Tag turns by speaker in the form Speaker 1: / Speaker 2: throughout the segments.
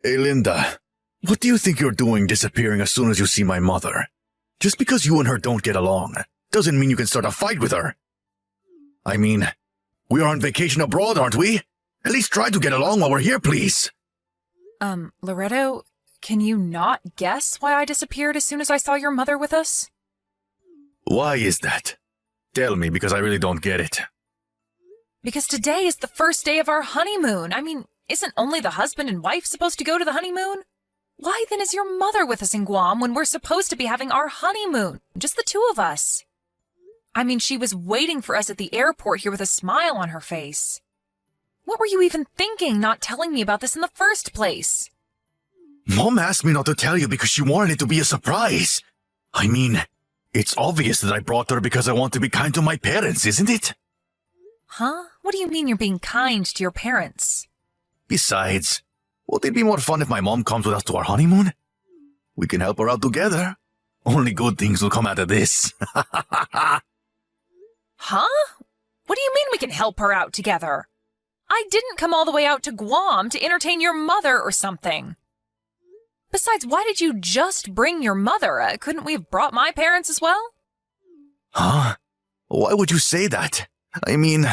Speaker 1: Hey, Linda. What do you think you're doing disappearing as soon as you see my mother? Just because you and her don't get along doesn't mean you can start a fight with her. I mean, we are on vacation abroad, aren't we? At least try to get along while we're here, please.
Speaker 2: Loretto, can you not guess why I disappeared as soon as I saw your mother with us?
Speaker 1: Why is that? Tell me, because I really don't get it.
Speaker 2: Because today is the first day of our honeymoon. I mean, isn't only the husband and wife supposed to go to the honeymoon? Why then is your mother with us in Guam when we're supposed to be having our honeymoon? Just the two of us. I mean, she was waiting for us at the airport here with a smile on her face. What were you even thinking, not telling me about this in the first place?
Speaker 1: Mom asked me not to tell you because she wanted it to be a surprise. I mean, it's obvious that I brought her because I want to be kind to my parents, isn't it?
Speaker 2: Huh? What do you mean you're being kind to your parents?
Speaker 1: Besides, won't it be more fun if my mom comes with us to our honeymoon? We can help her out together. Only good things will come out of this.
Speaker 2: Huh? What do you mean we can help her out together? I didn't come all the way out to Guam to entertain your mother or something. Besides, why did you just bring your mother? Couldn't we have brought my parents as well?
Speaker 1: Huh? Why would you say that? I mean,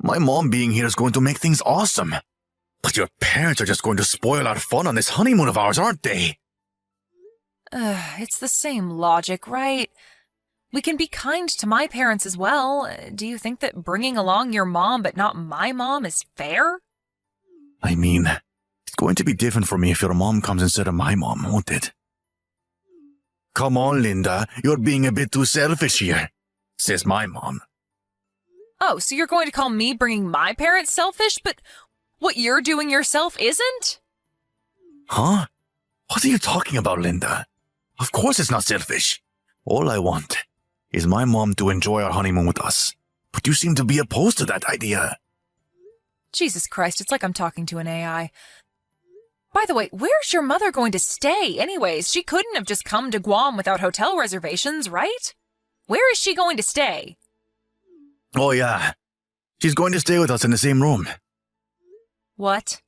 Speaker 1: my mom being here is going to make things awesome. But your parents are just going to spoil our fun on this honeymoon of ours, aren't they?
Speaker 2: It's the same logic, right? We can be kind to my parents as well. Do you think that bringing along your mom but not my mom is fair?
Speaker 1: I mean, it's going to be different for me if your mom comes instead of my mom, won't it? Come on, Linda. You're being a bit too selfish here, says my mom.
Speaker 2: Oh, so you're going to call me bringing my parents selfish, but what you're doing yourself isn't?
Speaker 1: Huh? What are you talking about, Linda? Of course it's not selfish. All I want is my mom to enjoy our honeymoon with us. But you seem to be opposed to that idea.
Speaker 2: Jesus Christ, it's like I'm talking to an AI. By the way, where's your mother going to stay anyways? She couldn't have just come to Guam without hotel reservations, right? Where is she going to stay?
Speaker 1: Oh yeah, she's going to stay with us in the same room.
Speaker 2: What?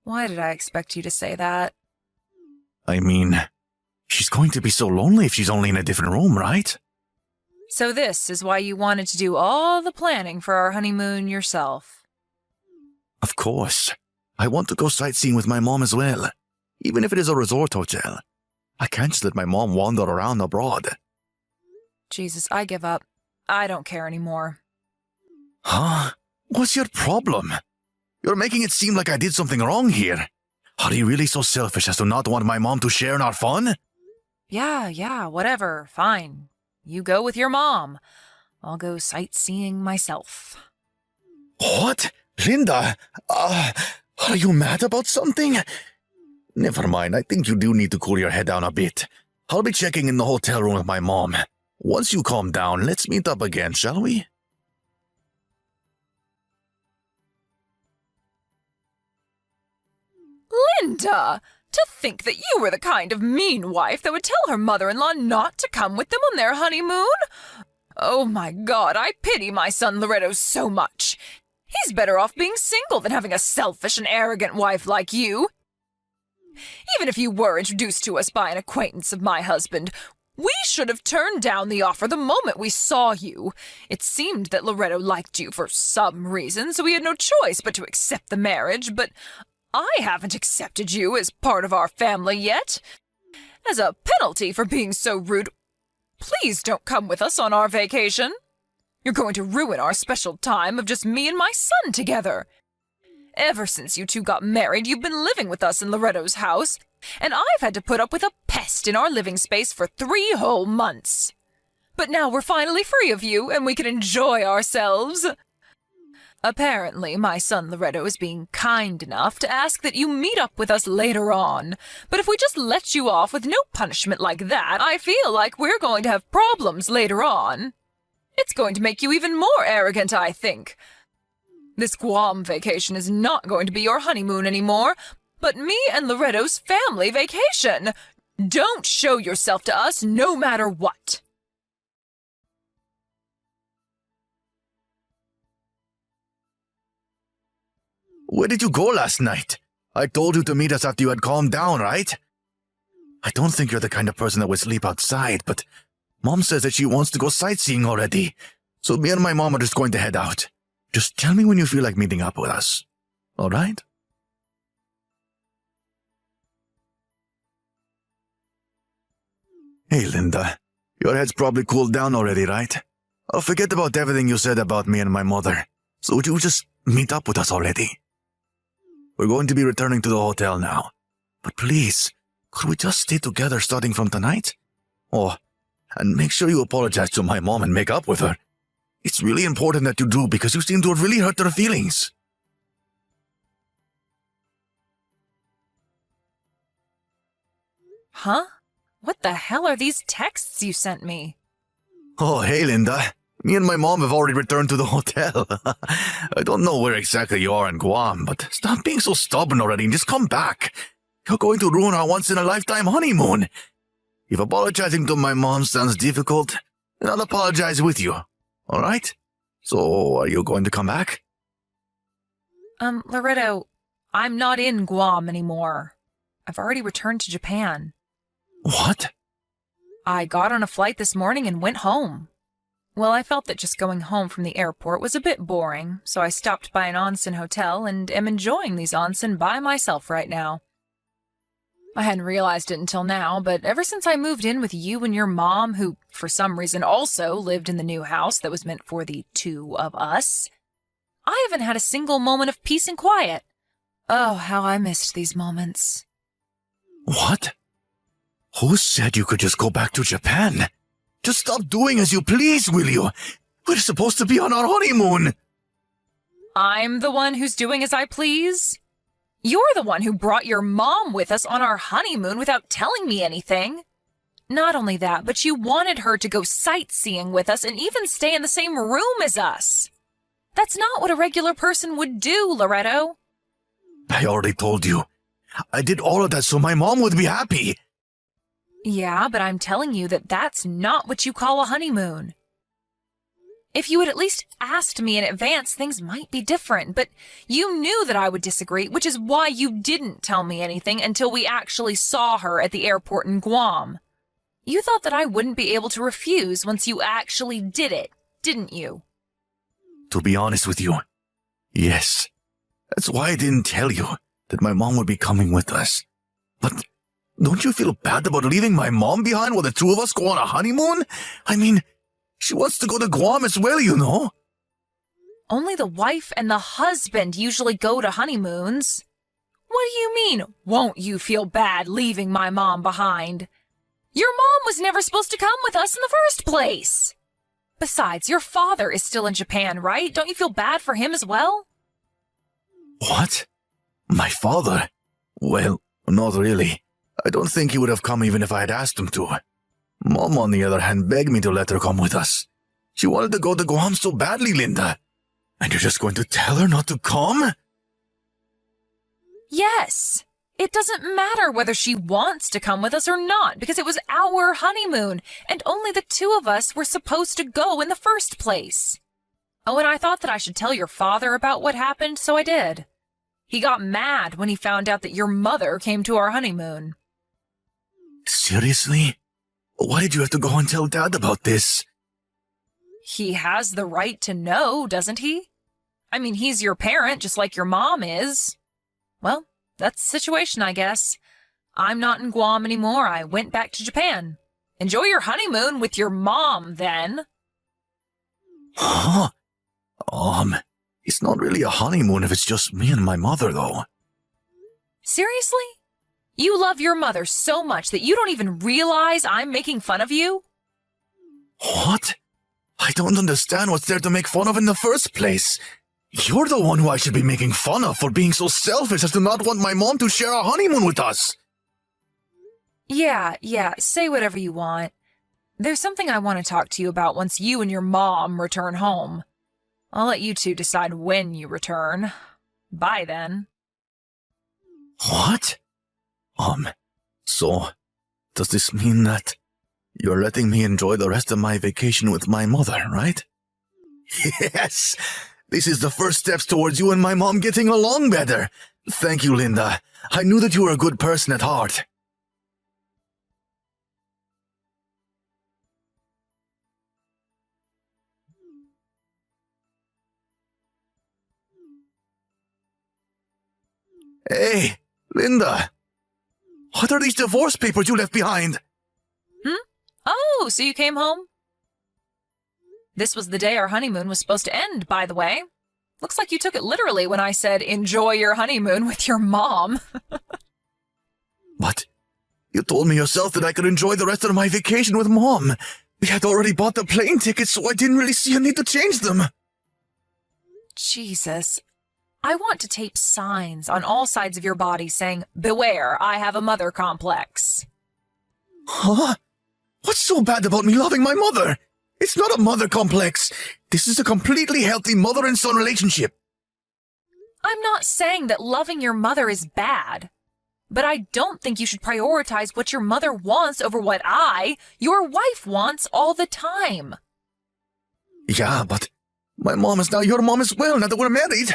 Speaker 2: Why did I expect you to say that?
Speaker 1: I mean, she's going to be so lonely if she's only in a different room, right?
Speaker 2: So this is why you wanted to do all the planning for our honeymoon yourself.
Speaker 1: Of course. I want to go sightseeing with my mom as well, even if it is a resort hotel. I can't just let my mom wander around abroad.
Speaker 2: Jesus, I give up. I don't care anymore.
Speaker 1: Huh? What's your problem? You're making it seem like I did something wrong here. Are you really so selfish as to not want my mom to share in our fun?
Speaker 2: Yeah, whatever. Fine. You go with your mom. I'll go sightseeing myself.
Speaker 1: What? Linda? Are you mad about something? Never mind, I think you do need to cool your head down a bit. I'll be checking in the hotel room with my mom. Once you calm down, let's meet up again, shall we?
Speaker 2: Linda! To think that you were the kind of mean wife that would tell her mother-in-law not to come with them on their honeymoon? Oh my God, I pity my son Loretto so much. He's better off being single than having a selfish and arrogant wife like you. Even if you were introduced to us by an acquaintance of my husband, we should have turned down the offer the moment we saw you. It seemed that Loretto liked you for some reason, so we had no choice but to accept the marriage, but I haven't accepted you as part of our family yet. As a penalty for being so rude, please don't come with us on our vacation. You're going to ruin our special time of just me and my son together. Ever since you two got married, you've been living with us in Loretto's house, and I've had to put up with a pest in our living space for 3 whole months. But now we're finally free of you, and we can enjoy ourselves. Apparently, my son Loretto is being kind enough to ask that you meet up with us later on. But if we just let you off with no punishment like that, I feel like we're going to have problems later on. It's going to make you even more arrogant, I think. This Guam vacation is not going to be your honeymoon anymore, but me and Loretto's family vacation. Don't show yourself to us no matter what.
Speaker 1: Where did you go last night? I told you to meet us after you had calmed down, right? I don't think you're the kind of person that would sleep outside, but Mom says that she wants to go sightseeing already. So me and my mom are just going to head out. Just tell me when you feel like meeting up with us. All right? Hey, Linda. Your head's probably cooled down already, right? I'll forget about everything you said about me and my mother. So would you just meet up with us already? We're going to be returning to the hotel now. But please, could we just stay together starting from tonight? Oh, and make sure you apologize to my mom and make up with her. It's really important that you do because you seem to have really hurt her feelings.
Speaker 2: Huh? What the hell are these texts you sent me?
Speaker 1: Oh, hey, Linda. Me and my mom have already returned to the hotel. I don't know where exactly you are in Guam, but stop being so stubborn already and just come back. You're going to ruin our once-in-a-lifetime honeymoon. If apologizing to my mom sounds difficult, then I'll apologize with you. All right? So, are you going to come back?
Speaker 2: Loretto, I'm not in Guam anymore. I've already returned to Japan.
Speaker 1: What?
Speaker 2: I got on a flight this morning and went home. Well, I felt that just going home from the airport was a bit boring, so I stopped by an onsen hotel and am enjoying these onsen by myself right now. I hadn't realized it until now, but ever since I moved in with you and your mom, who for some reason also lived in the new house that was meant for the two of us, I haven't had a single moment of peace and quiet. Oh, how I missed these moments.
Speaker 1: What? Who said you could just go back to Japan? Just stop doing as you please, will you? We're supposed to be on our honeymoon.
Speaker 2: I'm the one who's doing as I please? You're the one who brought your mom with us on our honeymoon without telling me anything. Not only that, but you wanted her to go sightseeing with us and even stay in the same room as us. That's not what a regular person would do, Loretto.
Speaker 1: I already told you. I did all of that so my mom would be happy.
Speaker 2: Yeah, but I'm telling you that that's not what you call a honeymoon. If you had at least asked me in advance, things might be different, but you knew that I would disagree, which is why you didn't tell me anything until we actually saw her at the airport in Guam. You thought that I wouldn't be able to refuse once you actually did it, didn't you?
Speaker 1: To be honest with you, yes. That's why I didn't tell you that my mom would be coming with us. But don't you feel bad about leaving my mom behind while the two of us go on a honeymoon? I mean, she wants to go to Guam as well, you know.
Speaker 2: Only the wife and the husband usually go to honeymoons. What do you mean, won't you feel bad leaving my mom behind? Your mom was never supposed to come with us in the first place. Besides, your father is still in Japan, right? Don't you feel bad for him as well?
Speaker 1: What? My father? Well, not really. I don't think he would have come even if I had asked him to. Mom, on the other hand, begged me to let her come with us. She wanted to go to Guam so badly, Linda. And you're just going to tell her not to come?
Speaker 2: Yes. It doesn't matter whether she wants to come with us or not, because it was our honeymoon, and only the two of us were supposed to go in the first place. Oh, and I thought that I should tell your father about what happened, so I did. He got mad when he found out that your mother came to our honeymoon.
Speaker 1: Seriously? Why did you have to go and tell Dad about this?
Speaker 2: He has the right to know, doesn't he? I mean, he's your parent, just like your mom is. Well, that's the situation, I guess. I'm not in Guam anymore. I went back to Japan. Enjoy your honeymoon with your mom, then.
Speaker 1: Huh? It's not really a honeymoon if it's just me and my mother, though.
Speaker 2: Seriously? You love your mother so much that you don't even realize I'm making fun of you?
Speaker 1: What? I don't understand what's there to make fun of in the first place. You're the one who I should be making fun of for being so selfish as to not want my mom to share our honeymoon with us.
Speaker 2: Yeah, say whatever you want. There's something I want to talk to you about once you and your mom return home. I'll let you two decide when you return. Bye, then.
Speaker 1: What? So, does this mean that you're letting me enjoy the rest of my vacation with my mother, right? Yes! This is the first steps towards you and my mom getting along better. Thank you, Linda. I knew that you were a good person at heart. Hey, Linda. What are these divorce papers you left behind?
Speaker 2: Oh, so you came home? This was the day our honeymoon was supposed to end, by the way. Looks like you took it literally when I said, enjoy your honeymoon with your mom.
Speaker 1: What? You told me yourself that I could enjoy the rest of my vacation with Mom. We had already bought the plane tickets, so I didn't really see a need to change them.
Speaker 2: Jesus. I want to tape signs on all sides of your body saying, beware, I have a mother complex.
Speaker 1: Huh? What's so bad about me loving my mother? It's not a mother complex. This is a completely healthy mother and son relationship.
Speaker 2: I'm not saying that loving your mother is bad, but I don't think you should prioritize what your mother wants over what your wife, wants all the time.
Speaker 1: Yeah, but my mom is now your mom as well, now that we're married.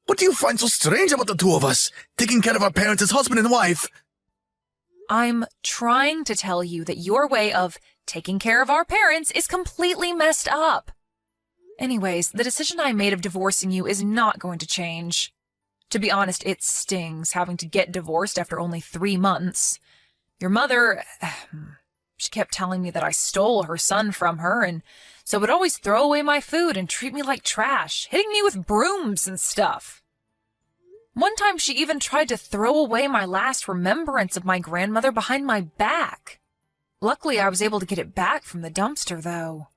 Speaker 1: What do you find so strange about the two of us, taking care of our parents as husband and wife?
Speaker 2: I'm trying to tell you that your way of taking care of our parents is completely messed up. Anyways, the decision I made of divorcing you is not going to change. To be honest, it stings having to get divorced after only 3 months. Your mother, she kept telling me that I stole her son from her, and so would always throw away my food and treat me like trash, hitting me with brooms and stuff. One time she even tried to throw away my last remembrance of my grandmother behind my back. Luckily, I was able to get it back from the dumpster, though.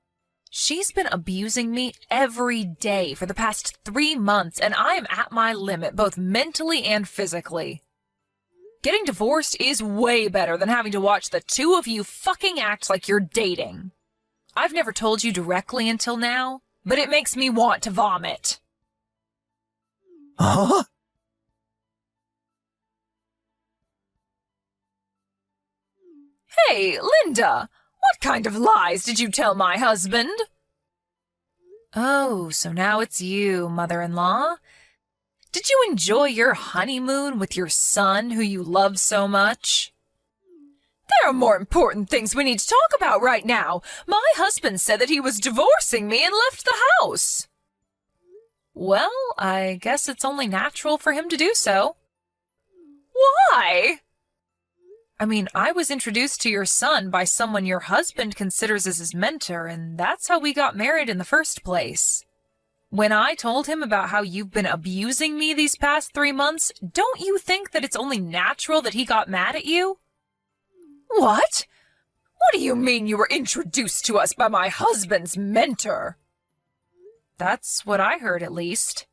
Speaker 2: She's been abusing me every day for the past 3 months, and I am at my limit, both mentally and physically. Getting divorced is way better than having to watch the two of you fucking act like you're dating. I've never told you directly until now, but it makes me want to vomit.
Speaker 1: Huh?
Speaker 2: Hey, Linda, what kind of lies did you tell my husband? Oh, so now it's you, mother-in-law. Did you enjoy your honeymoon with your son, who you love so much? There are more important things we need to talk about right now. My husband said that he was divorcing me and left the house. Well, I guess it's only natural for him to do so. Why? I mean, I was introduced to your son by someone your husband considers as his mentor, and that's how we got married in the first place. When I told him about how you've been abusing me these past 3 months, don't you think that it's only natural that he got mad at you? What? What do you mean you were introduced to us by my husband's mentor? That's what I heard, at least.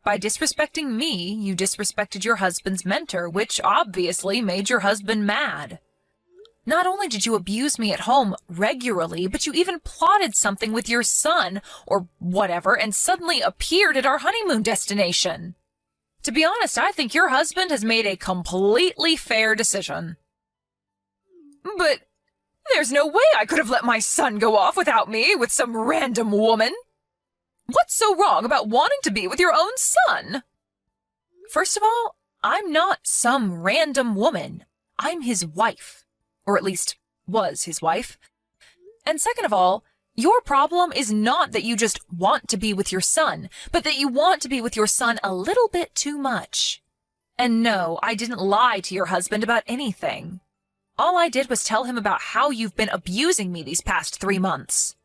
Speaker 2: By disrespecting me, you disrespected your husband's mentor, which obviously made your husband mad. Not only did you abuse me at home regularly, but you even plotted something with your son, or whatever, and suddenly appeared at our honeymoon destination. To be honest, I think your husband has made a completely fair decision. But there's no way I could have let my son go off without me with some random woman. What's so wrong about wanting to be with your own son? First of all, I'm not some random woman. I'm his wife. Or at least, was his wife. And second of all, your problem is not that you just want to be with your son, but that you want to be with your son a little bit too much. And no, I didn't lie to your husband about anything. All I did was tell him about how you've been abusing me these past 3 months.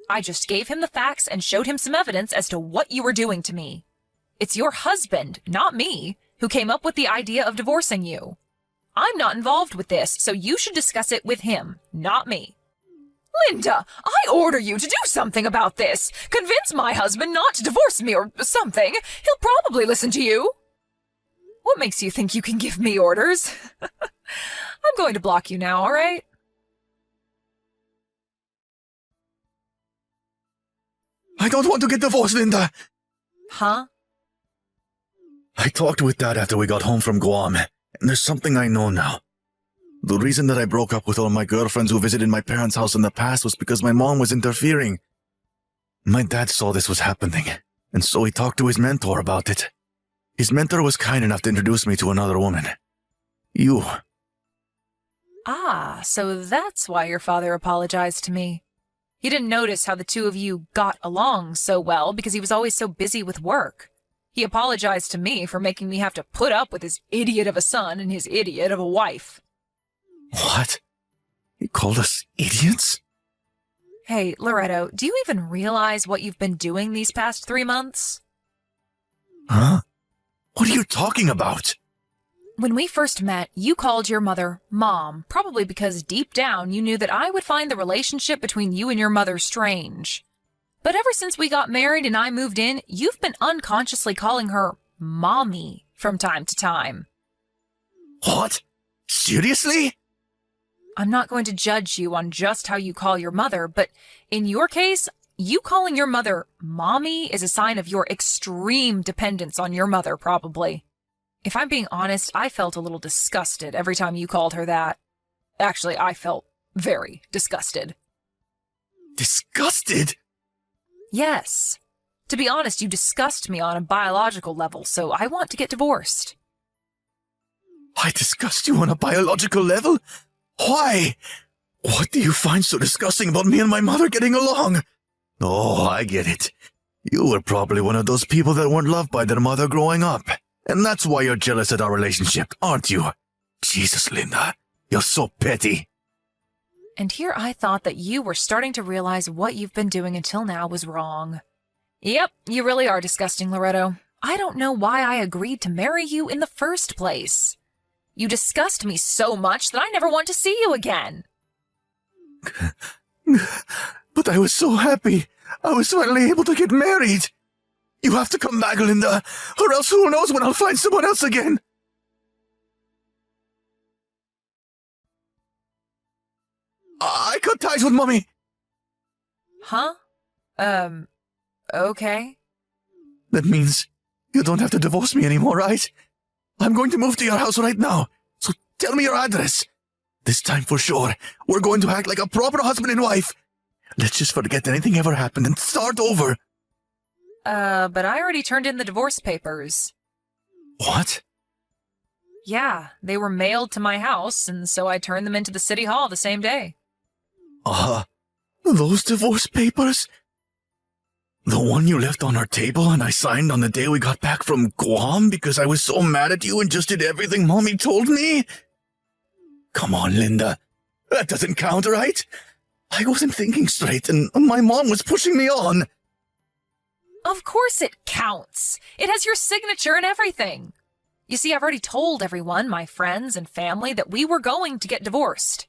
Speaker 2: I just gave him the facts and showed him some evidence as to what you were doing to me. It's your husband, not me, who came up with the idea of divorcing you. I'm not involved with this, so you should discuss it with him, not me. Linda, I order you to do something about this. Convince my husband not to divorce me or something. He'll probably listen to you. What makes you think you can give me orders? I'm going to block you now, all right?
Speaker 1: I don't want to get divorced, Linda.
Speaker 2: Huh?
Speaker 1: I talked with Dad after we got home from Guam, and there's something I know now. The reason that I broke up with all my girlfriends who visited my parents' house in the past was because my mom was interfering. My dad saw this was happening, and so he talked to his mentor about it. His mentor was kind enough to introduce me to another woman. You.
Speaker 2: Ah, so that's why your father apologized to me. He didn't notice how the two of you got along so well because he was always so busy with work. He apologized to me for making me have to put up with his idiot of a son and his idiot of a wife.
Speaker 1: What? He called us idiots?
Speaker 2: Hey, Loretto, do you even realize what you've been doing these past 3 months?
Speaker 1: Huh? What are you talking about?
Speaker 2: When we first met, you called your mother Mom, probably because deep down you knew that I would find the relationship between you and your mother strange. But ever since we got married and I moved in, you've been unconsciously calling her Mommy from time to time.
Speaker 1: What? Seriously?
Speaker 2: I'm not going to judge you on just how you call your mother, but in your case, you calling your mother Mommy is a sign of your extreme dependence on your mother, probably. If I'm being honest, I felt a little disgusted every time you called her that. Actually, I felt very disgusted.
Speaker 1: Disgusted?
Speaker 2: Yes. To be honest, you disgust me on a biological level, so I want to get divorced.
Speaker 1: I disgust you on a biological level? Why? What do you find so disgusting about me and my mother getting along? Oh, I get it. You were probably one of those people that weren't loved by their mother growing up. And that's why you're jealous at our relationship, aren't you? Jesus, Linda, you're so petty.
Speaker 2: And here I thought that you were starting to realize what you've been doing until now was wrong. Yep, you really are disgusting, Loretto. I don't know why I agreed to marry you in the first place. You disgust me so much that I never want to see you again.
Speaker 1: But I was so happy. I was finally able to get married. You have to come back, Linda, or else who knows when I'll find someone else again. I cut ties with Mommy.
Speaker 2: Huh? Okay.
Speaker 1: That means you don't have to divorce me anymore, right? I'm going to move to your house right now, so tell me your address. This time for sure, we're going to act like a proper husband and wife. Let's just forget anything ever happened and start over.
Speaker 2: But I already turned in the divorce papers.
Speaker 1: What?
Speaker 2: Yeah, they were mailed to my house, and so I turned them into the city hall the same day.
Speaker 1: Those divorce papers? The one you left on our table and I signed on the day we got back from Guam because I was so mad at you and just did everything Mommy told me? Come on, Linda. That doesn't count, right? I wasn't thinking straight and my mom was pushing me on.
Speaker 2: Of course it counts. It has your signature and everything. You see, I've already told everyone, my friends and family, that we were going to get divorced.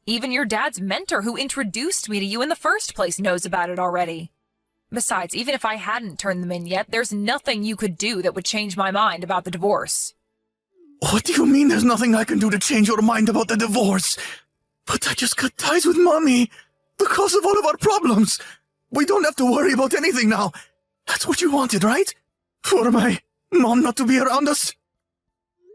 Speaker 2: Even your dad's mentor who introduced me to you in the first place knows about it already. Besides, even if I hadn't turned them in yet, there's nothing you could do that would change my mind about the divorce.
Speaker 1: What do you mean there's nothing I can do to change your mind about the divorce? But I just cut ties with Mommy. The cause of all of our problems. We don't have to worry about anything now. That's what you wanted, right? For my mom not to be around us?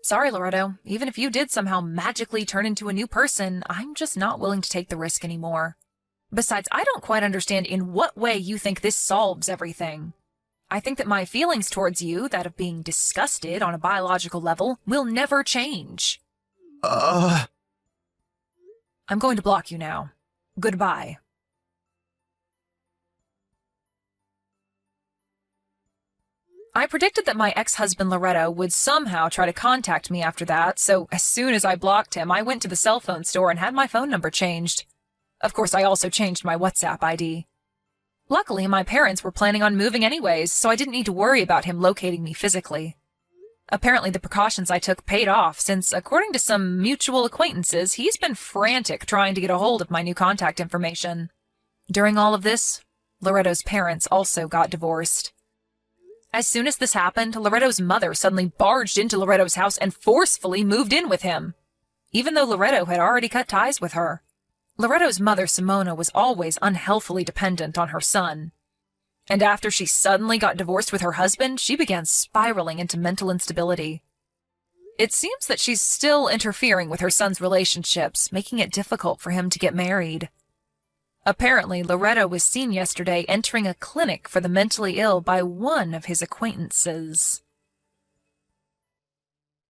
Speaker 2: Sorry, Loretto. Even if you did somehow magically turn into a new person, I'm just not willing to take the risk anymore. Besides, I don't quite understand in what way you think this solves everything. I think that my feelings towards you, that of being disgusted on a biological level, will never change. I'm going to block you now. Goodbye. I predicted that my ex-husband Loretto would somehow try to contact me after that, so as soon as I blocked him, I went to the cell phone store and had my phone number changed. Of course, I also changed my WhatsApp ID. Luckily, my parents were planning on moving anyways, so I didn't need to worry about him locating me physically. Apparently, the precautions I took paid off, since, according to some mutual acquaintances, he's been frantic trying to get a hold of my new contact information. During all of this, Loretto's parents also got divorced. As soon as this happened, Loretto's mother suddenly barged into Loretto's house and forcefully moved in with him, even though Loretto had already cut ties with her. Loretto's mother, Simona, was always unhealthily dependent on her son. And after she suddenly got divorced with her husband, she began spiraling into mental instability. It seems that she's still interfering with her son's relationships, making it difficult for him to get married. Apparently, Loretto was seen yesterday entering a clinic for the mentally ill by one of his acquaintances.